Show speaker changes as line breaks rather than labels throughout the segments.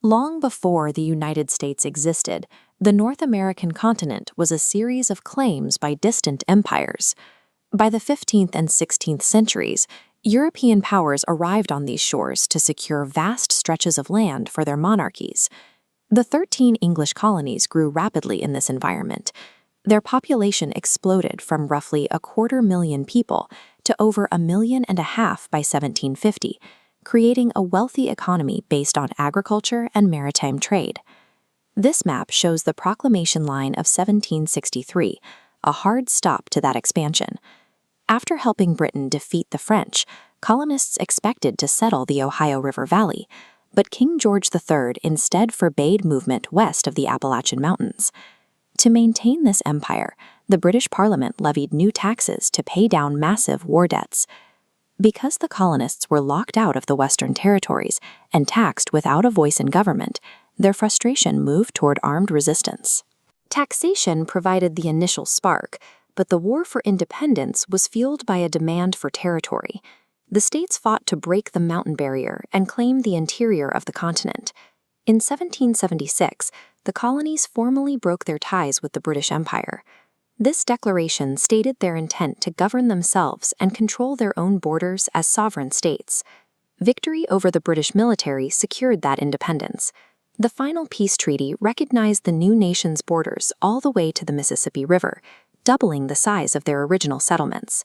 Long before the United States existed, the North American continent was a series of claims by distant empires. By the 15th and 16th centuries, European powers arrived on these shores to secure vast stretches of land for their monarchies. The 13 English colonies grew rapidly in this environment. Their population exploded from roughly 250,000 people to over 1.5 million by 1750, creating a wealthy economy based on agriculture and maritime trade. This map shows the Proclamation Line of 1763, a hard stop to that expansion. After helping Britain defeat the French, colonists expected to settle the Ohio River Valley, but King George III instead forbade movement west of the Appalachian Mountains. To maintain this empire, the British Parliament levied new taxes to pay down massive war debts. Because the colonists were locked out of the Western territories and taxed without a voice in government, their frustration moved toward armed resistance. Taxation provided the initial spark, but the war for independence was fueled by a demand for territory. The states fought to break the mountain barrier and claim the interior of the continent. In 1776, the colonies formally broke their ties with the British Empire. This declaration stated their intent to govern themselves and control their own borders as sovereign states. Victory over the British military secured that independence. The final peace treaty recognized the new nation's borders all the way to the Mississippi River, doubling the size of their original settlements.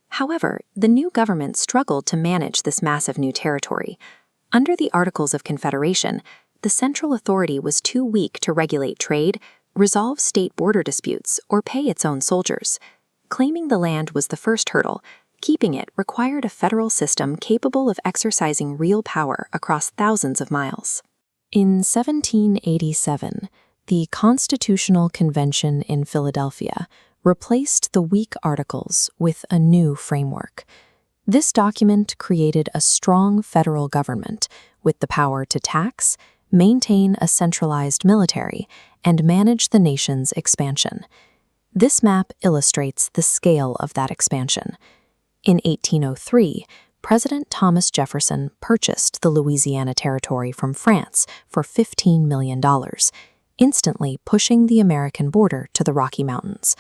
However, the new government struggled to manage this massive new territory. Under the Articles of Confederation, the central authority was too weak to regulate trade, resolve state border disputes, or pay its own soldiers. Claiming the land was the first hurdle. Keeping it required a federal system capable of exercising real power across thousands of miles. In 1787, the Constitutional Convention in Philadelphia replaced the weak articles with a new framework. This document created a strong federal government with the power to tax, maintain a centralized military, and manage the nation's expansion. This map illustrates the scale of that expansion. In 1803, President Thomas Jefferson purchased the Louisiana Territory from France for $15 million, instantly pushing the American border to the Rocky Mountains.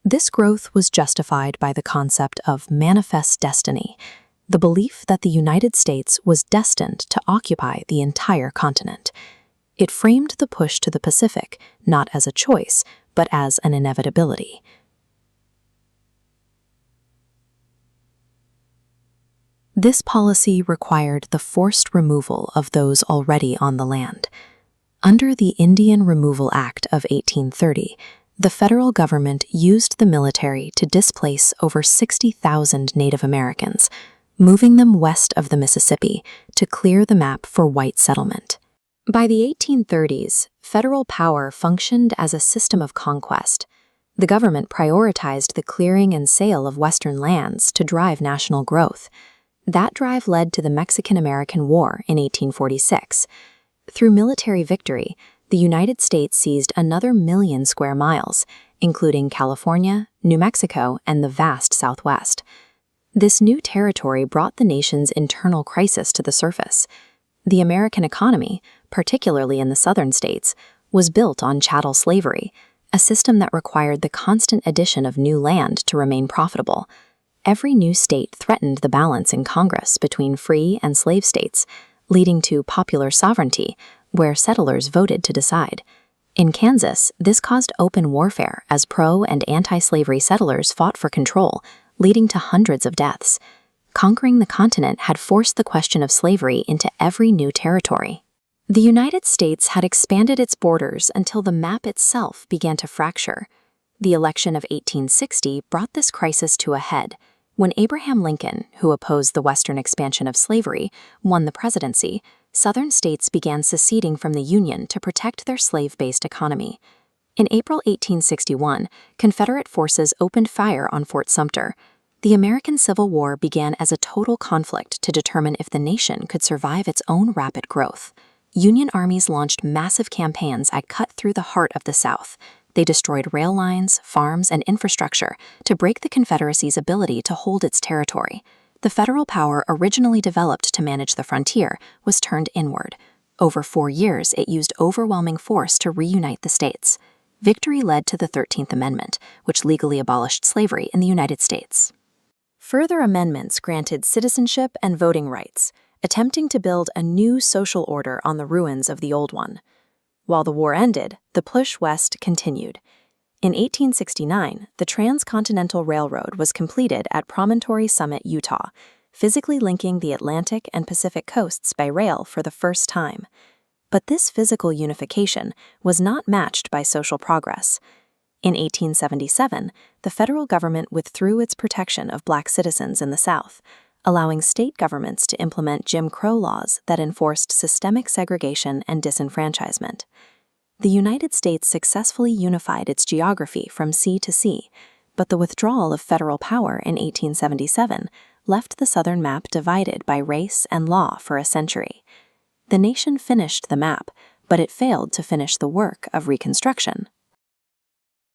This growth was justified by the concept of manifest destiny, the belief that the United States was destined to occupy the entire continent. It framed the push to the Pacific not as a choice, but as an inevitability. This policy required the forced removal of those already on the land. Under the Indian Removal Act of 1830, the federal government used the military to displace over 60,000 Native Americans, moving them west of the Mississippi to clear the map for white settlement. By the 1830s, federal power functioned as a system of conquest. The government prioritized the clearing and sale of Western lands to drive national growth. That drive led to the Mexican-American War in 1846. Through military victory, the United States seized another 1 million square miles, including California, New Mexico, and the vast Southwest. This new territory brought the nation's internal crisis to the surface. The American economy, particularly in the southern states, was built on chattel slavery, a system that required the constant addition of new land to remain profitable. Every new state threatened the balance in Congress between free and slave states, leading to popular sovereignty, where settlers voted to decide. In Kansas, this caused open warfare as pro- and anti-slavery settlers fought for control, leading to hundreds of deaths. Conquering the continent had forced the question of slavery into every new territory. The United States had expanded its borders until the map itself began to fracture. The election of 1860 brought this crisis to a head. When Abraham Lincoln, who opposed the Western expansion of slavery, won the presidency, Southern states began seceding from the Union to protect their slave-based economy. In April 1861, Confederate forces opened fire on Fort Sumter. The American Civil War began as a total conflict to determine if the nation could survive its own rapid growth. Union armies launched massive campaigns that cut through the heart of the South. They destroyed rail lines, farms, and infrastructure to break the Confederacy's ability to hold its territory. The federal power originally developed to manage the frontier was turned inward. Over 4 years, it used overwhelming force to reunite the states. Victory led to the 13th Amendment, which legally abolished slavery in the United States. Further amendments granted citizenship and voting rights, attempting to build a new social order on the ruins of the old one. While the war ended, the push west continued. In 1869, the Transcontinental Railroad was completed at Promontory Summit, Utah, physically linking the Atlantic and Pacific coasts by rail for the first time. But this physical unification was not matched by social progress. In 1877, the federal government withdrew its protection of Black citizens in the South, allowing state governments to implement Jim Crow laws that enforced systemic segregation and disenfranchisement. The United States successfully unified its geography from sea to sea, but the withdrawal of federal power in 1877 left the southern map divided by race and law for a century. The nation finished the map, but it failed to finish the work of reconstruction.